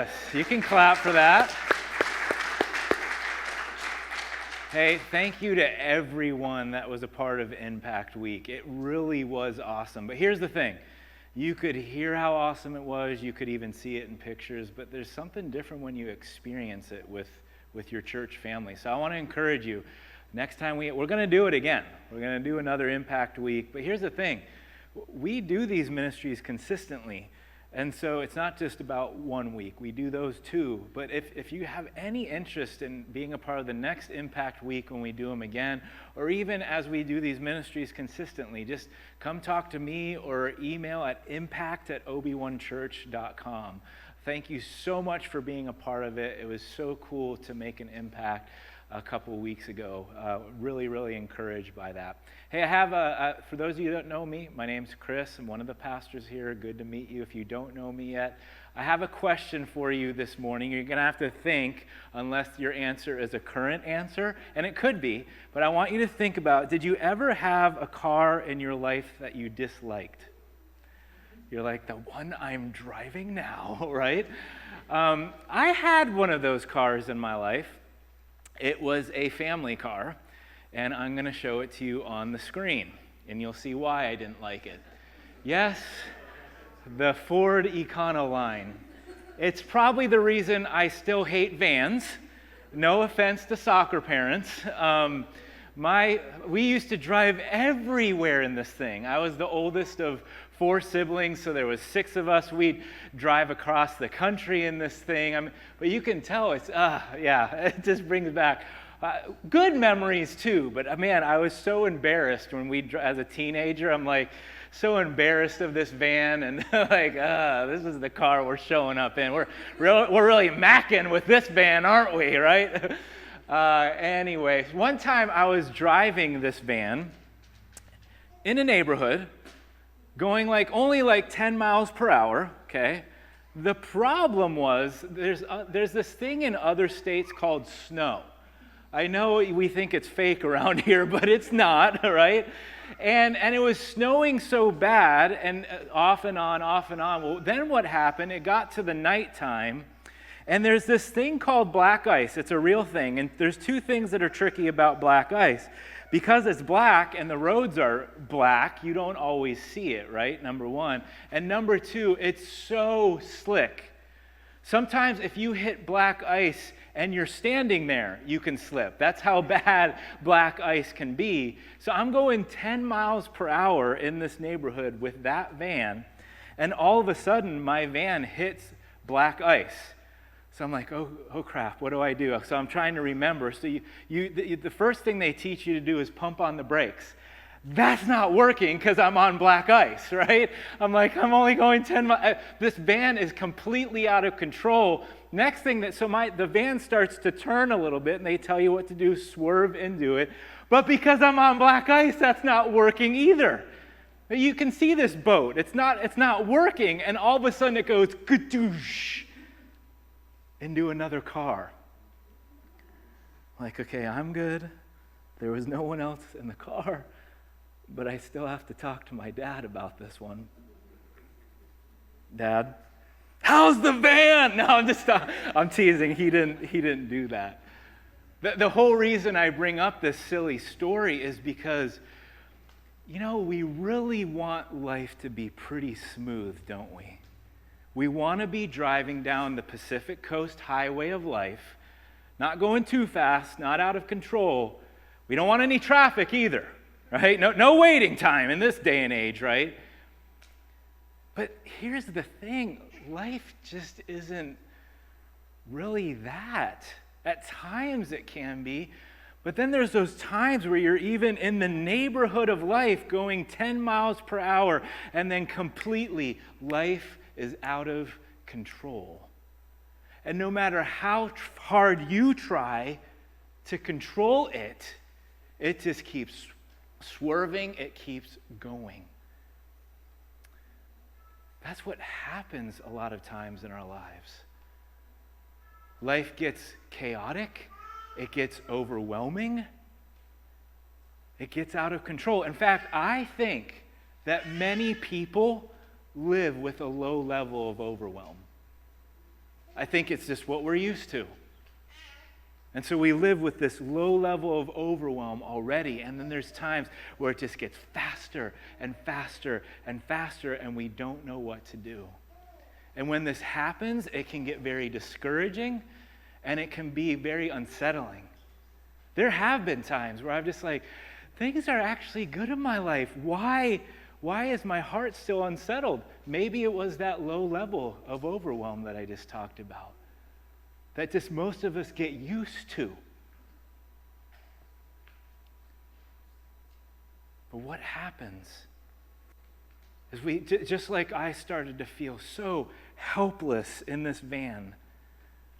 Yes, you can clap for that. Hey, thank you to everyone that was a part of Impact Week. It really was awesome. But here's the thing. You could hear how awesome it was. You could even see it in pictures. But there's something different when you experience it with your church family. So I want to encourage you. Next time we're going to do it again. We're going to do another Impact Week. But here's the thing. We do these ministries consistently. And so it's not just about 1 week. We do those too. But if you have any interest in being a part of the next Impact Week when we do them again, or even as we do these ministries consistently, just come talk to me or email at impact@ob1church.com. Thank you so much for being a part of it. It was so cool to make an impact a couple weeks ago. Really, really encouraged by that. Hey, I have, for those of you that don't know me, my name's Chris. I'm one of the pastors here. Good to meet you. If you don't know me yet, I have a question for you this morning. You're going to have to think, unless your answer is a current answer, and it could be, but I want you to think about, did you ever have a car in your life that you disliked? You're like, the one I'm driving now, right? I had one of those cars in my life. It was a family car, and I'm going to show it to you on the screen, and you'll see why I didn't like it. Yes, the Ford Econoline. It's probably the reason I still hate vans. No offense to soccer parents. We used to drive everywhere in this thing. I was the oldest of 4 siblings, so there was 6 of us. We'd drive across the country in this thing. But you can tell it's, it just brings back good memories too. But man, I was so embarrassed when as a teenager, I'm like so embarrassed of this van, and like, this is the car we're showing up in. We're really macking with this van, aren't we? Right? Anyway, one time I was driving this van in a neighborhood, going only 10 miles per hour, okay? The problem was there's this thing in other states called snow. I know we think it's fake around here, but it's not, right? And it was snowing so bad, and off and on. Well, then what happened, it got to the nighttime, and there's this thing called black ice. It's a real thing, and there's 2 things that are tricky about black ice. Because it's black and the roads are black, you don't always see it, right? Number 1. And number 2, it's so slick. Sometimes if you hit black ice and you're standing there, you can slip. That's how bad black ice can be. So I'm going 10 miles per hour in this neighborhood with that van, and all of a sudden my van hits black ice. So I'm like, oh crap, what do I do? So I'm trying to remember. So the first thing they teach you to do is pump on the brakes. That's not working because I'm on black ice, right? I'm like, I'm only going 10 miles. This van is completely out of control. Next thing the van starts to turn a little bit, and they tell you what to do, swerve into it. But because I'm on black ice, that's not working either. You can see this boat. It's not working, and all of a sudden it goes kadoosh into another car. Like, okay, I'm good. There was no one else in the car, but I still have to talk to my dad about this one. Dad, how's the van? No, I'm teasing. He didn't do that. The whole reason I bring up this silly story is because, we really want life to be pretty smooth, don't we? We want to be driving down the Pacific Coast Highway of life, not going too fast, not out of control. We don't want any traffic either, right? No waiting time in this day and age, right? But here's the thing. Life just isn't really that. At times it can be, but then there's those times where you're even in the neighborhood of life going 10 miles per hour, and then completely life is out of control. And no matter how hard you try to control it, it just keeps swerving, it keeps going. That's what happens a lot of times in our lives. Life gets chaotic, it gets overwhelming, it gets out of control. In fact, I think that many people live with a low level of overwhelm. I think it's just what we're used to. And so we live with this low level of overwhelm already, and then there's times where it just gets faster and faster and faster, and we don't know what to do. And when this happens, it can get very discouraging, and it can be very unsettling. There have been times where I'm just like, things are actually good in my life. Why is my heart still unsettled? Maybe it was that low level of overwhelm that I just talked about, that just most of us get used to. But what happens is just like I started to feel so helpless in this van,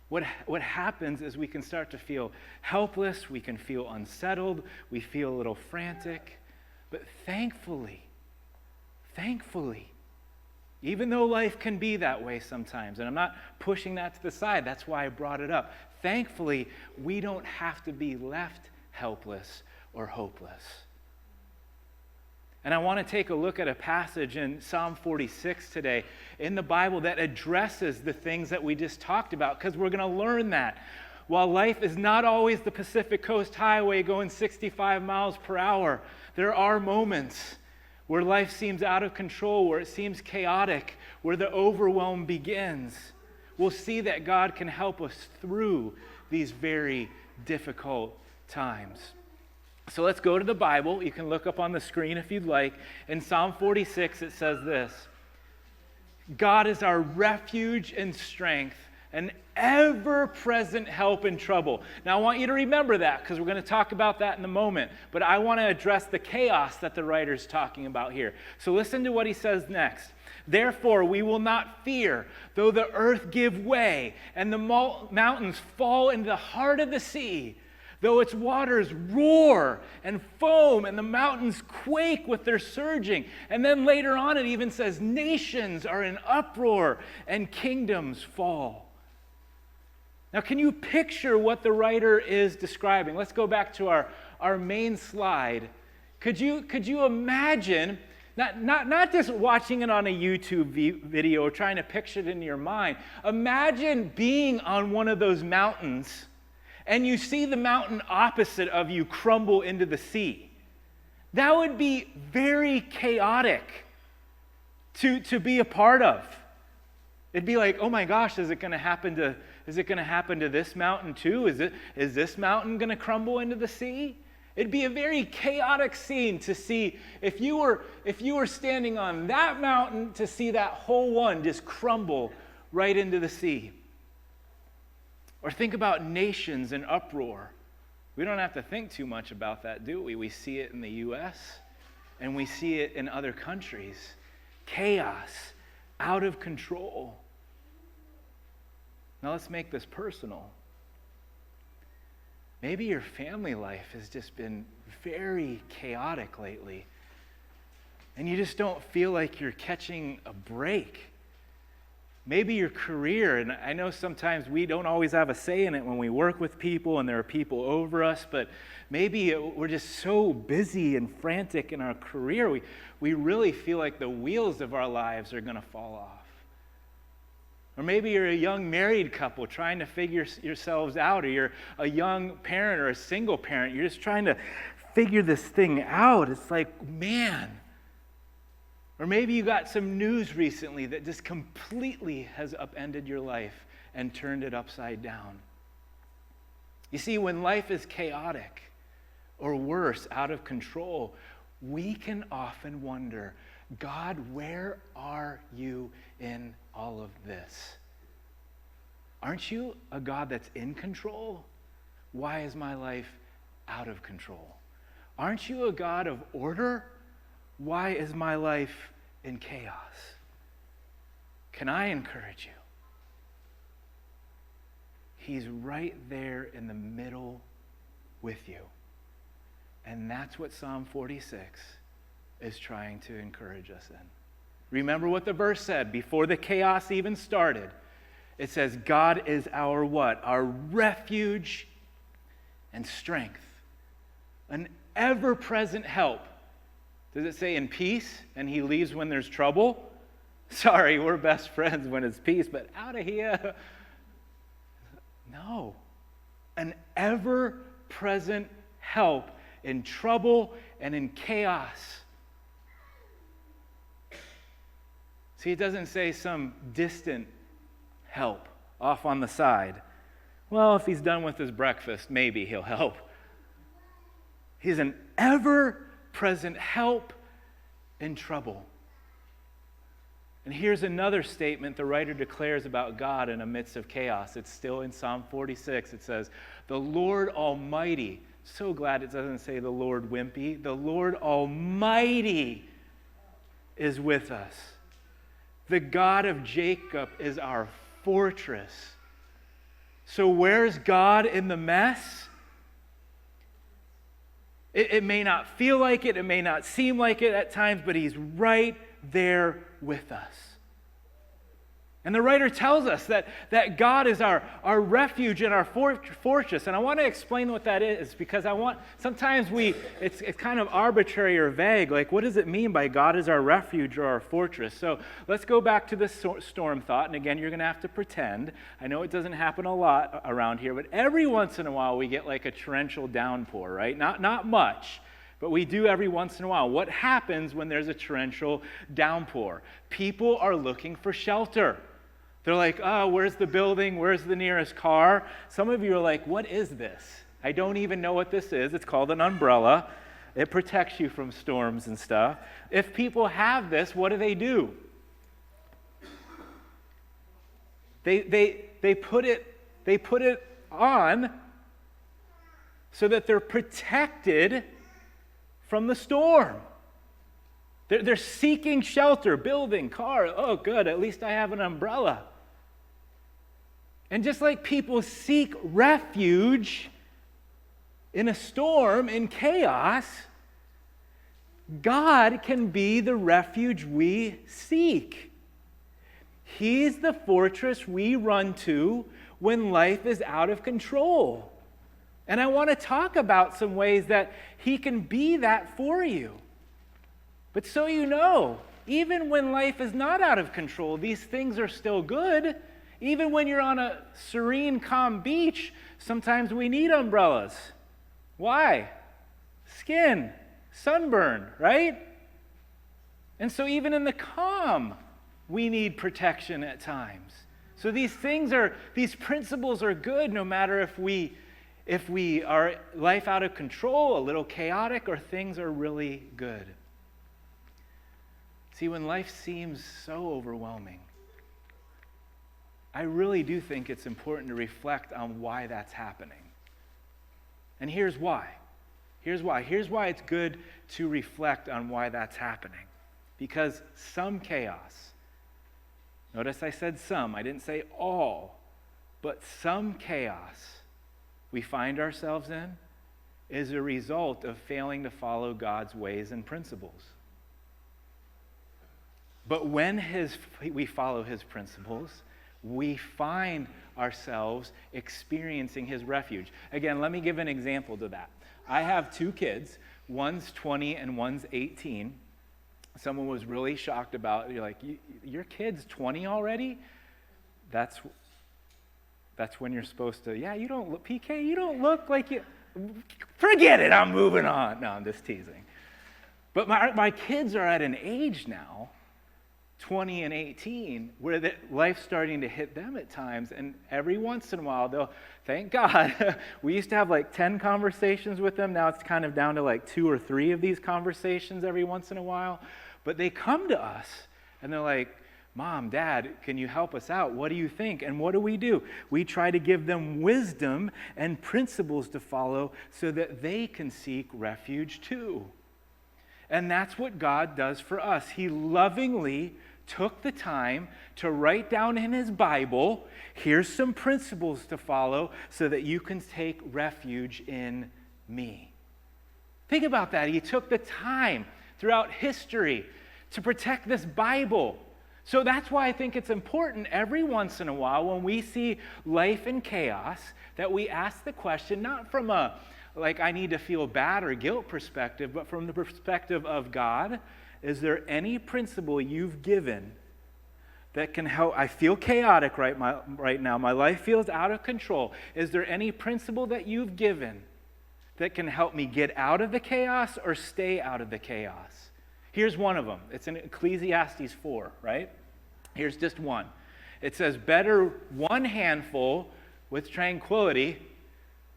what happens is we can start to feel helpless, we can feel unsettled, we feel a little frantic, but thankfully, even though life can be that way sometimes, and I'm not pushing that to the side, that's why I brought it up. Thankfully, we don't have to be left helpless or hopeless. And I want to take a look at a passage in Psalm 46 today in the Bible that addresses the things that we just talked about, because we're going to learn that while life is not always the Pacific Coast Highway going 65 miles per hour, there are moments where life seems out of control, where it seems chaotic, where the overwhelm begins. We'll see that God can help us through these very difficult times. So let's go to the Bible. You can look up on the screen if you'd like. In Psalm 46, it says this: God is our refuge and strength, an ever-present help in trouble. Now, I want you to remember that, because we're going to talk about that in a moment. But I want to address the chaos that the writer's talking about here. So listen to what he says next. Therefore, we will not fear, though the earth give way, and the mountains fall into the heart of the sea. Though its waters roar and foam and the mountains quake with their surging. And then later on it even says nations are in uproar and kingdoms fall. Now, can you picture what the writer is describing? Let's go back to our main slide. Could you imagine, not just watching it on a YouTube video or trying to picture it in your mind. Imagine being on one of those mountains and you see the mountain opposite of you crumble into the sea. That would be very chaotic to be a part of. It'd be like, oh my gosh, is it going to happen to this mountain too? Is this mountain going to crumble into the sea? It'd be a very chaotic scene to see if you were standing on that mountain to see that whole one just crumble right into the sea. Or think about nations in uproar. We don't have to think too much about that, do we? We see it in the U.S. and we see it in other countries. Chaos, out of control. Now let's make this personal. Maybe your family life has just been very chaotic lately, and you just don't feel like you're catching a break. Maybe your career, and I know sometimes we don't always have a say in it when we work with people and there are people over us, but maybe we're just so busy and frantic in our career, we really feel like the wheels of our lives are going to fall off. Or maybe you're a young married couple trying to figure yourselves out, or you're a young parent or a single parent. You're just trying to figure this thing out. It's like, man. Or maybe you got some news recently that just completely has upended your life and turned it upside down. You see, when life is chaotic, or worse, out of control, we can often wonder, God, where are you in all of this? Aren't you a God that's in control? Why is my life out of control? Aren't you a God of order? Why is my life in chaos? Can I encourage you? He's right there in the middle with you. And that's what Psalm 46 is trying to encourage us in. Remember what the verse said before the chaos even started. It says, God is our what? Our refuge and strength. An ever-present help. Does it say in peace and he leaves when there's trouble? Sorry, we're best friends when it's peace, but out of here. No. An ever-present help in trouble and in chaos. See, it doesn't say some distant help off on the side. Well, if he's done with his breakfast, maybe he'll help. He's an ever-present help in trouble. And here's another statement the writer declares about God in the midst of chaos. It's still in Psalm 46. It says, the Lord Almighty. So glad it doesn't say the Lord wimpy. The Lord Almighty is with us. The God of Jacob is our fortress. So where's God in the mess? It may not feel like it. It may not seem like it at times, but he's right there with us. And the writer tells us that God is our refuge and our fortress. And I want to explain what that is, because sometimes it's kind of arbitrary or vague. Like, what does it mean by God is our refuge or our fortress? So let's go back to the storm thought. And again, you're going to have to pretend. I know it doesn't happen a lot around here, but every once in a while we get like a torrential downpour, right? Not much. But we do every once in a while. What happens when there's a torrential downpour? People are looking for shelter. They're like, oh, where's the building? Where's the nearest car? Some of you are like, what is this? I don't even know what this is. It's called an umbrella. It protects you from storms and stuff. If people have this, what do? They put it on so that they're protected from the storm. They're seeking shelter, building, car. Oh, good, at least I have an umbrella. And just like people seek refuge in a storm, in chaos, God can be the refuge we seek. He's the fortress we run to when life is out of control. And I want to talk about some ways that he can be that for you. But so you know, even when life is not out of control, these things are still good. Even when you're on a serene, calm beach, sometimes we need umbrellas. Why? Skin, sunburn, right? And so even in the calm, we need protection at times. So these principles are good no matter if we are life out of control, a little chaotic, or things are really good. See, when life seems so overwhelming, I really do think it's important to reflect on why that's happening. And here's why. Here's why it's good to reflect on why that's happening. Because some chaos, notice I said some, I didn't say all, but some chaos we find ourselves in is a result of failing to follow God's ways and principles. But when we follow his principles, we find ourselves experiencing his refuge. Again, let me give an example to that. I have two kids. One's 20 and one's 18. Someone was really shocked about, you're like, your kid's 20 already? That's when you're supposed to, you don't look, PK, you don't look like you, forget it, I'm moving on. No, I'm just teasing. But my kids are at an age now, 20 and 18, where life's starting to hit them at times, and every once in a while, they'll, thank God, we used to have like 10 conversations with them, now it's kind of down to like 2 or 3 of these conversations every once in a while, but they come to us, and they're like, Mom, Dad, can you help us out? What do you think? And what do? We try to give them wisdom and principles to follow so that they can seek refuge too. And that's what God does for us. He lovingly took the time to write down in his Bible, here's some principles to follow so that you can take refuge in me. Think about that. He took the time throughout history to protect this Bible. So that's why I think it's important every once in a while when we see life in chaos that we ask the question, not from a like I need to feel bad or guilt perspective, but from the perspective of God, is there any principle you've given that can help? I feel chaotic right now. My life feels out of control. Is there any principle that you've given that can help me get out of the chaos or stay out of the chaos? Here's one of them. It's in Ecclesiastes 4, right? Here's just one. It says, better one handful with tranquility,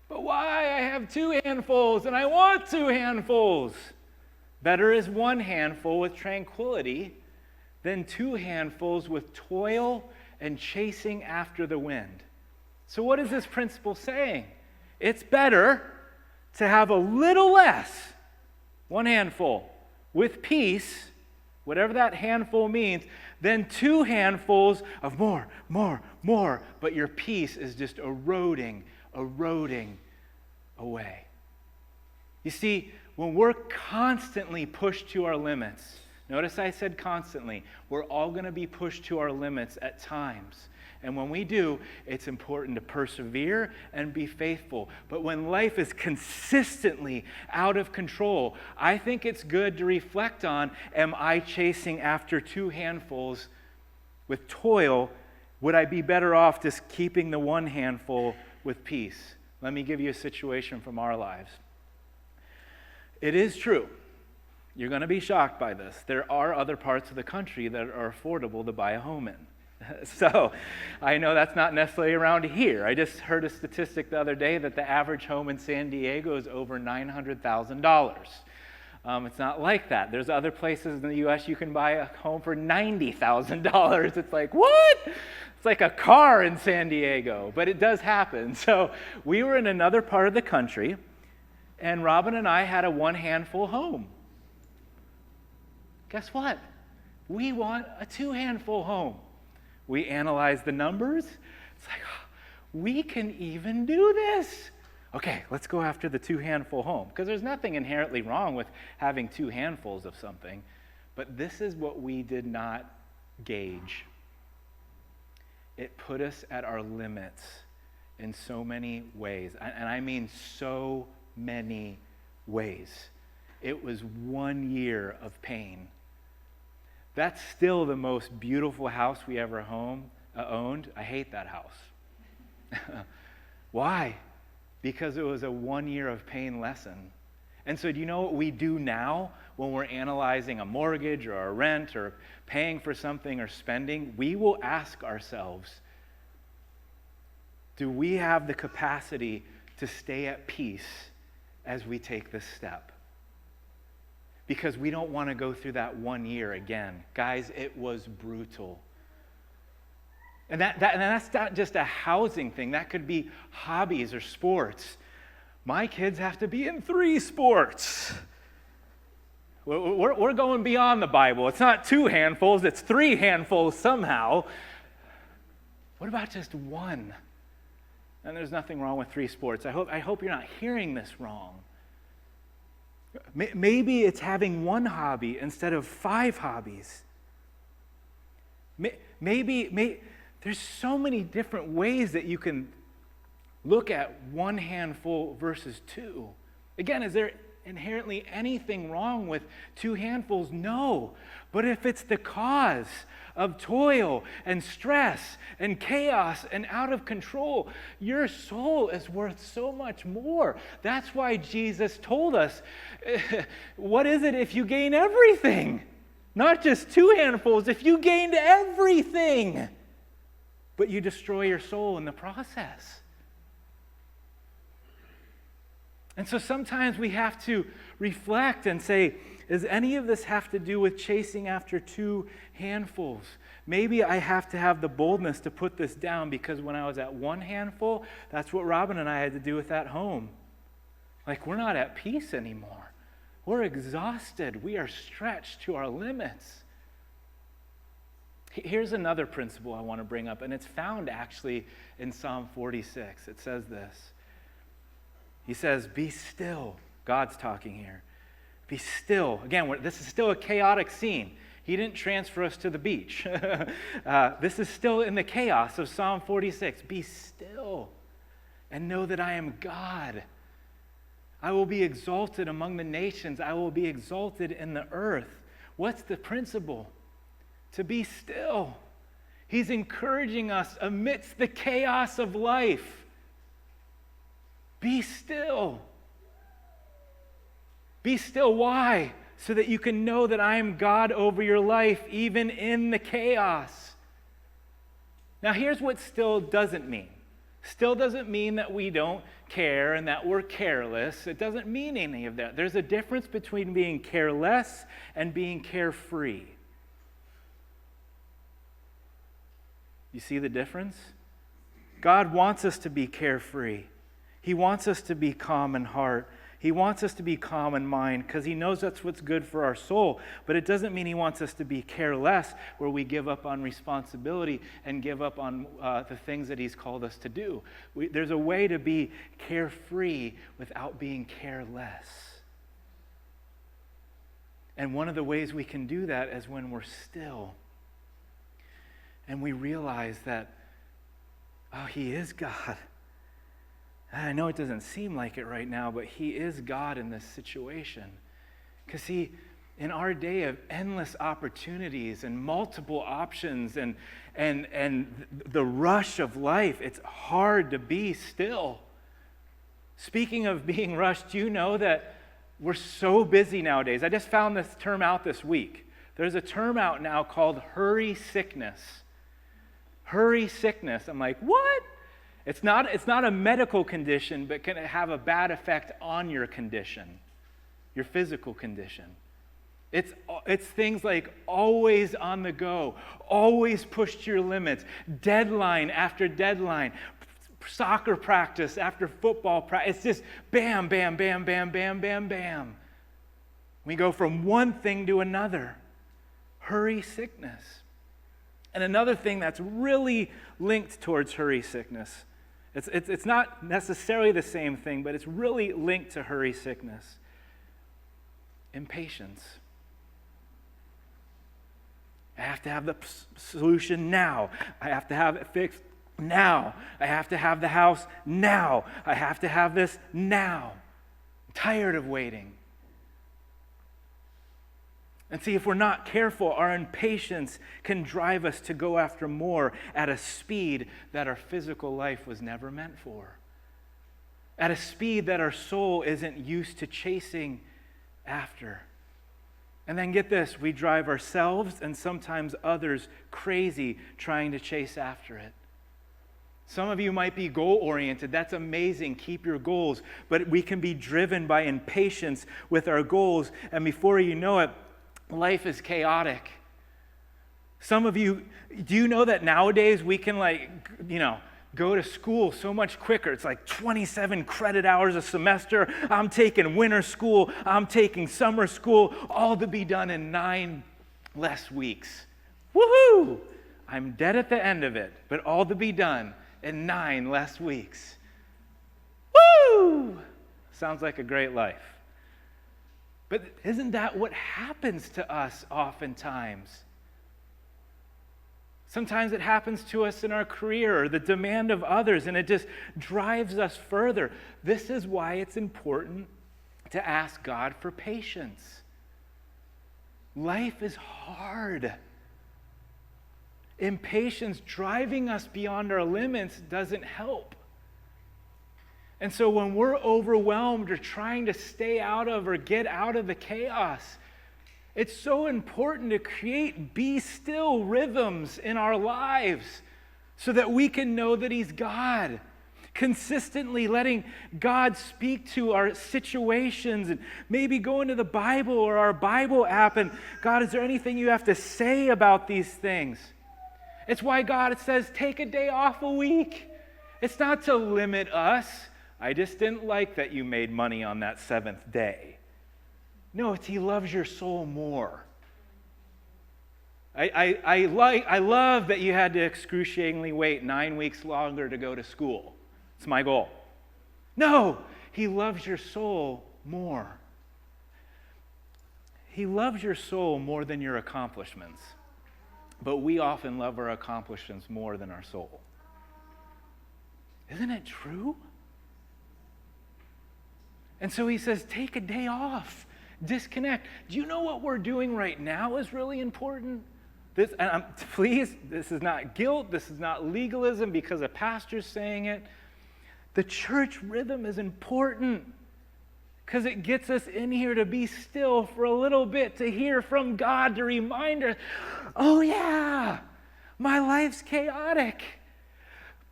but why? I have 2 handfuls and I want 2 handfuls. Better is 1 handful with tranquility than 2 handfuls with toil and chasing after the wind. So what is this principle saying? It's better to have a little less, 1 handful, with peace, whatever that handful means, than 2 handfuls of more, but your peace is just eroding away. You see, when we're constantly pushed to our limits, notice I said constantly, we're all going to be pushed to our limits at times. And when we do, it's important to persevere and be faithful. But when life is consistently out of control, I think it's good to reflect on, am I chasing after 2 handfuls with toil? Would I be better off just keeping the 1 handful with peace? Let me give you a situation from our lives. It is true. You're going to be shocked by this. There are other parts of the country that are affordable to buy a home in. So I know that's not necessarily around here. I just heard a statistic the other day that the average home in San Diego is over $900,000. It's not like that. There's other places in the U.S. you can buy a home for $90,000. It's like, what? It's like a car in San Diego, but it does happen. So we were in another part of the country, and Robin and I had a 1 handful home. Guess what? We want a 2 handful home. We analyze the numbers. It's like, oh, we can even do this. Okay, let's go after the 2 handful home. Because there's nothing inherently wrong with having 2 handfuls of something. But this is what we did not gauge. It put us at our limits in so many ways. And I mean so many ways. It was 1 year of pain. That's still the most beautiful house we ever owned. I hate that house. Why? Because it was a 1 year of pain lesson. And so do you know what we do now when we're analyzing a mortgage or a rent or paying for something or spending? We will ask ourselves, do we have the capacity to stay at peace as we take this step? Because we don't want to go through that 1 year again. Guys, it was brutal. And that's not just a housing thing. That could be hobbies or sports. My kids have to be in 3 sports. We're going beyond the Bible. It's not 2 handfuls, it's 3 handfuls somehow. What about just 1? And there's nothing wrong with 3 sports. I hope you're not hearing this wrong. Maybe it's having 1 hobby instead of 5 hobbies. Maybe there's so many different ways that you can look at 1 handful versus 2. Again, is there inherently anything wrong with 2 handfuls? No. But if it's the cause of toil and stress and chaos and out of control, your soul is worth so much more. That's why Jesus told us, what is it if you gain everything? Not just 2 handfuls, if you gained everything, but you destroy your soul in the process. And so sometimes we have to reflect and say, does any of this have to do with chasing after 2 handfuls? Maybe I have to have the boldness to put this down, because when I was at 1 handful, that's what Robin and I had to do with that home. Like, we're not at peace anymore. We're exhausted. We are stretched to our limits. Here's another principle I want to bring up, and it's found actually in Psalm 46. It says this. He says, be still. God's talking here. Be still. Again, this is still a chaotic scene. He didn't transfer us to the beach. This is still in the chaos of Psalm 46. Be still and know that I am God. I will be exalted among the nations. I will be exalted in the earth. What's the principle? To be still. He's encouraging us amidst the chaos of life. Be still. Be still. Why? So that you can know that I am God over your life, even in the chaos. Now, here's what still doesn't mean. Still doesn't mean that we don't care and that we're careless. It doesn't mean any of that. There's a difference between being careless and being carefree. You see the difference? God wants us to be carefree. He wants us to be calm in heart. He wants us to be calm in mind because he knows that's what's good for our soul. But it doesn't mean he wants us to be careless, where we give up on responsibility and give up on the things that he's called us to do. There's a way to be carefree without being careless. And one of the ways we can do that is when we're still. And we realize that, oh, he is God. I know it doesn't seem like it right now, but he is God in this situation. Because in our day of endless opportunities and multiple options and the rush of life, it's hard to be still. Speaking of being rushed, do you know that we're so busy nowadays? I just found this term out this week. There's a term out now called hurry sickness. Hurry sickness. I'm like, what? It's not a medical condition, but can have a bad effect on your condition, your physical condition. It's things like always on the go, always push to your limits, deadline after deadline, soccer practice after football practice. It's just bam, bam, bam, bam, bam, bam, bam. We go from one thing to another. Hurry sickness. And another thing that's really linked towards hurry sickness, it's not necessarily the same thing, but it's really linked to hurry sickness. Impatience. I have to have the solution now. I have to have it fixed now. I have to have the house now. I have to have this now. I'm tired of waiting. And see, if we're not careful, our impatience can drive us to go after more at a speed that our physical life was never meant for. At a speed that our soul isn't used to chasing after. And then get this, we drive ourselves and sometimes others crazy trying to chase after it. Some of you might be goal-oriented. That's amazing. Keep your goals. But we can be driven by impatience with our goals. And before you know it, life is chaotic. Some of you, do you know that nowadays we can go to school so much quicker? It's like 27 credit hours a semester. I'm taking winter school. I'm taking summer school, all to be done in 9 less weeks. Woohoo! I'm dead at the end of it, but all to be done in 9 less weeks. Woo! Sounds like a great life. But isn't that what happens to us oftentimes? Sometimes it happens to us in our career or the demand of others, and it just drives us further. This is why it's important to ask God for patience. Life is hard. Impatience driving us beyond our limits doesn't help. And so when we're overwhelmed or trying to stay out of or get out of the chaos, it's so important to create be still rhythms in our lives so that we can know that he's God. Consistently letting God speak to our situations and maybe go into the Bible or our Bible app and, God, is there anything you have to say about these things? It's why God says take a day off a week. It's not to limit us. I just didn't like that you made money on that 7th day. No, it's he loves your soul more. I love that you had to excruciatingly wait 9 weeks longer to go to school. It's my goal. No, he loves your soul more. He loves your soul more than your accomplishments. But we often love our accomplishments more than our soul. Isn't it true? And so he says, take a day off, disconnect. Do you know what we're doing right now is really important? Please, this is not guilt, this is not legalism because a pastor's saying it. The church rhythm is important because it gets us in here to be still for a little bit, to hear from God, to remind us, oh yeah, my life's chaotic,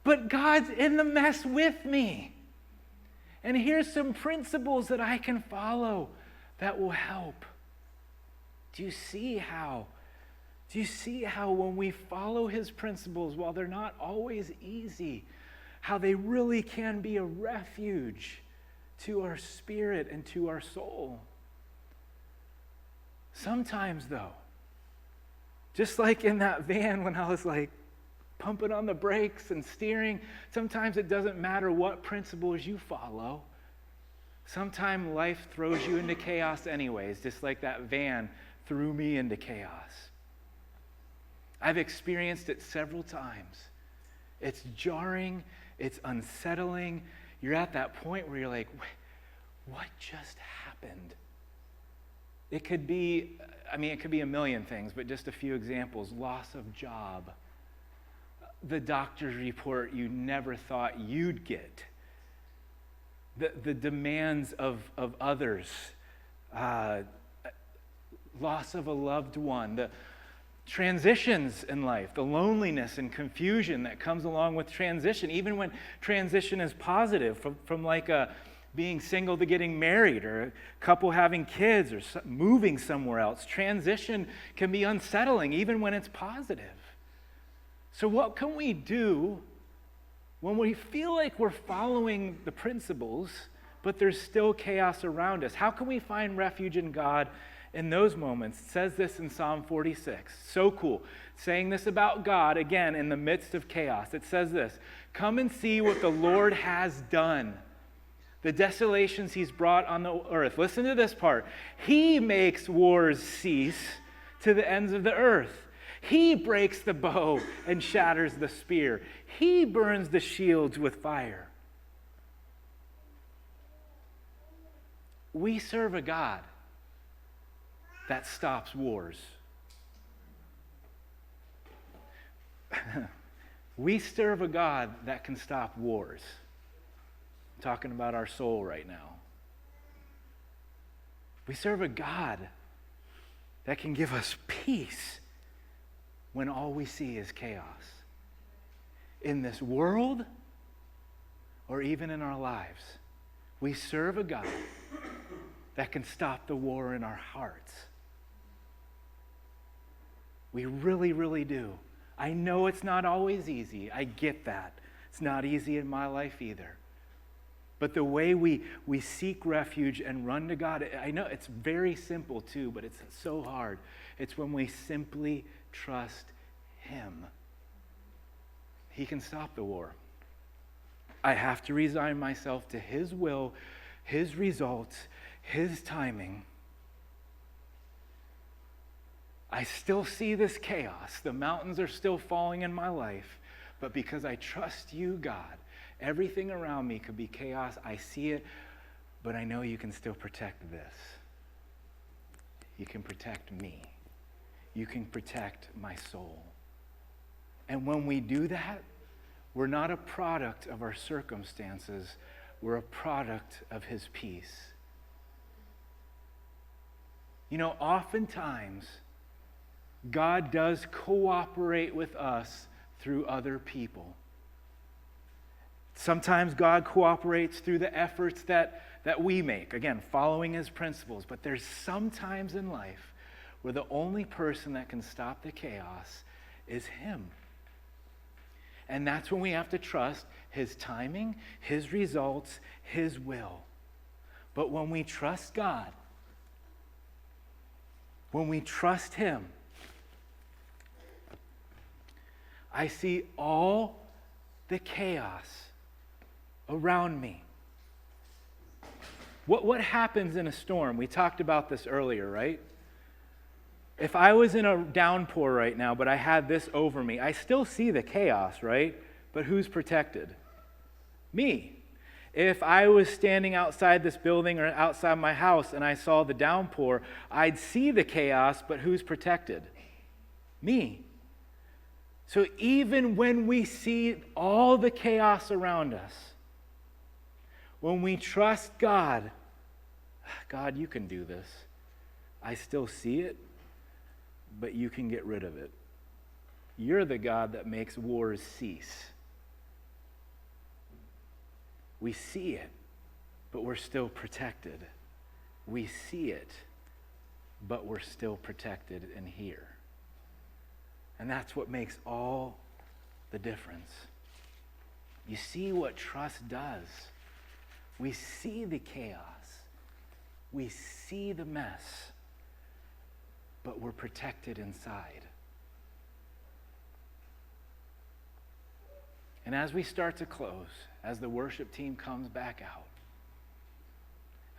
but God's in the mess with me. And here's some principles that I can follow that will help. Do you see how when we follow his principles, while they're not always easy, how they really can be a refuge to our spirit and to our soul? Sometimes, though, just like in that van when I was like pumping on the brakes and steering, sometimes it doesn't matter what principles you follow. Sometimes life throws you into chaos anyways, just like that van threw me into chaos. I've experienced it several times. It's jarring, it's unsettling. You're at that point where you're like, what just happened? It could be a million things, but just a few examples. Loss of job. The doctor's report you never thought you'd get. The demands of others. Loss of a loved one. The transitions in life, the loneliness and confusion that comes along with transition, even when transition is positive, from like being single to getting married, or a couple having kids, or moving somewhere else. Transition can be unsettling even when it's positive. So what can we do when we feel like we're following the principles, but there's still chaos around us? How can we find refuge in God in those moments? It says this in Psalm 46. So cool. Saying this about God, again, in the midst of chaos. It says this, come and see what the Lord has done. The desolations he's brought on the earth. Listen to this part. He makes wars cease to the ends of the earth. He breaks the bow and shatters the spear. He burns the shields with fire. We serve a God that stops wars. We serve a God that can stop wars. I'm talking about our soul right now. We serve a God that can give us peace when all we see is chaos. In this world, or even in our lives, we serve a God that can stop the war in our hearts. We really, really do. I know it's not always easy. I get that. It's not easy in my life either. But the way we seek refuge and run to God, I know it's very simple too, but it's so hard. It's when we simply trust him. He can stop the war. I have to resign myself to his will, his results, his timing. I still see this chaos. The mountains are still falling in my life. But because I trust you, God, everything around me could be chaos. I see it, but I know you can still protect this. You can protect me. You can protect my soul. And when we do that, we're not a product of our circumstances. We're a product of his peace. You know, oftentimes, God does cooperate with us through other people. Sometimes God cooperates through the efforts that we make, again, following his principles. But there's some times in life where the only person that can stop the chaos is him. And that's when we have to trust his timing, his results, his will. But when we trust God, when we trust him, I see all the chaos around me. What happens in a storm? We talked about this earlier, right? If I was in a downpour right now, but I had this over me, I still see the chaos, right? But who's protected? Me. If I was standing outside this building or outside my house and I saw the downpour, I'd see the chaos, but who's protected? Me. So even when we see all the chaos around us, when we trust God, God, you can do this. I still see it, but you can get rid of it. You're the God that makes wars cease. We see it, but we're still protected. We see it, but we're still protected and here. And that's what makes all the difference. You see what trust does. We see the chaos. We see the mess, but we're protected inside. And as we start to close, as the worship team comes back out,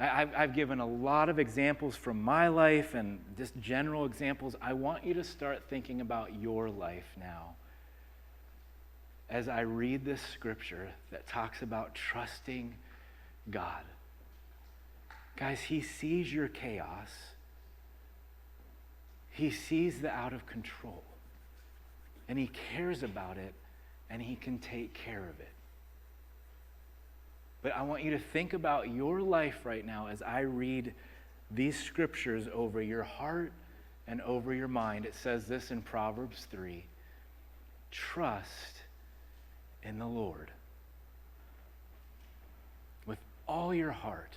I've given a lot of examples from my life and just general examples. I want you to start thinking about your life now. As I read this scripture that talks about trusting God. Guys, he sees your chaos. He sees the out of control. And he cares about it, and he can take care of it. But I want you to think about your life right now as I read these scriptures over your heart and over your mind. It says this in Proverbs 3. Trust in the Lord with all your heart.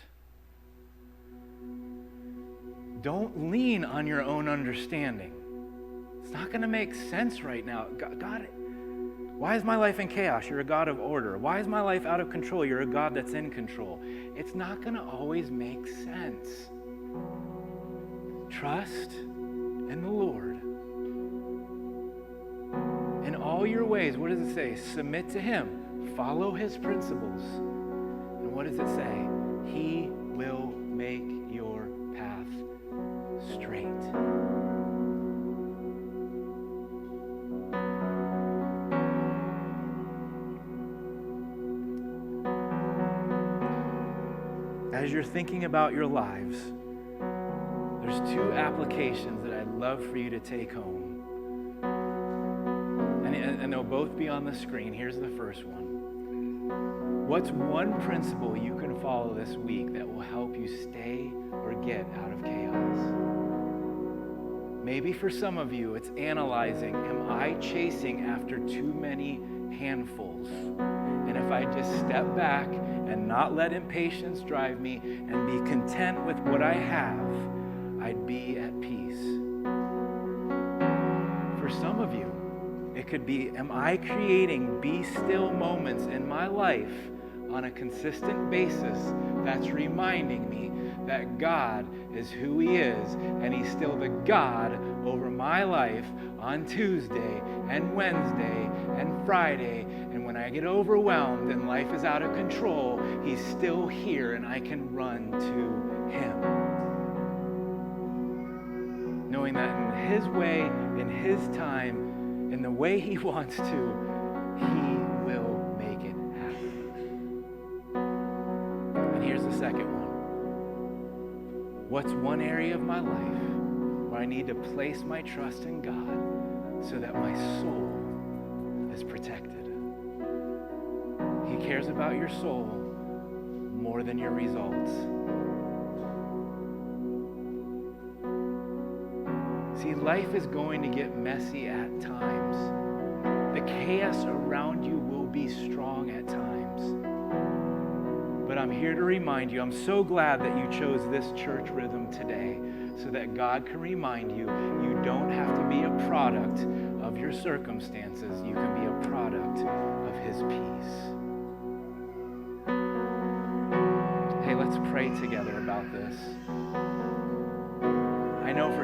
Don't lean on your own understanding. It's not going to make sense right now. God, why is my life in chaos? You're a God of order. Why is my life out of control? You're a God that's in control. It's not going to always make sense. Trust in the Lord. In all your ways, what does it say? Submit to him. Follow his principles. And what does it say? He will make your path straight. As you're thinking about your lives, there's two applications that I'd love for you to take home. And they'll both be on the screen. Here's the first one. What's one principle you can follow this week that will help you stay or get out of chaos? Maybe for some of you, it's analyzing, am I chasing after too many handfuls? And if I just step back and not let impatience drive me and be content with what I have, I'd be at peace. For some of you, it could be, am I creating be still moments in my life on a consistent basis that's reminding me that God is who he is, and he's still the God over my life on Tuesday and Wednesday and Friday. And when I get overwhelmed and life is out of control, he's still here and I can run to him. Knowing that in his way, in his time, in the way he wants to, he will make it happen. And here's the second one. What's one area of my life where I need to place my trust in God so that my soul is protected? He cares about your soul more than your results. See, life is going to get messy at times. The chaos around you will be strong at times. But I'm here to remind you, I'm so glad that you chose this church rhythm today so that God can remind you, you don't have to be a product of your circumstances. You can be a product of his peace. Hey, let's pray together about this. I know for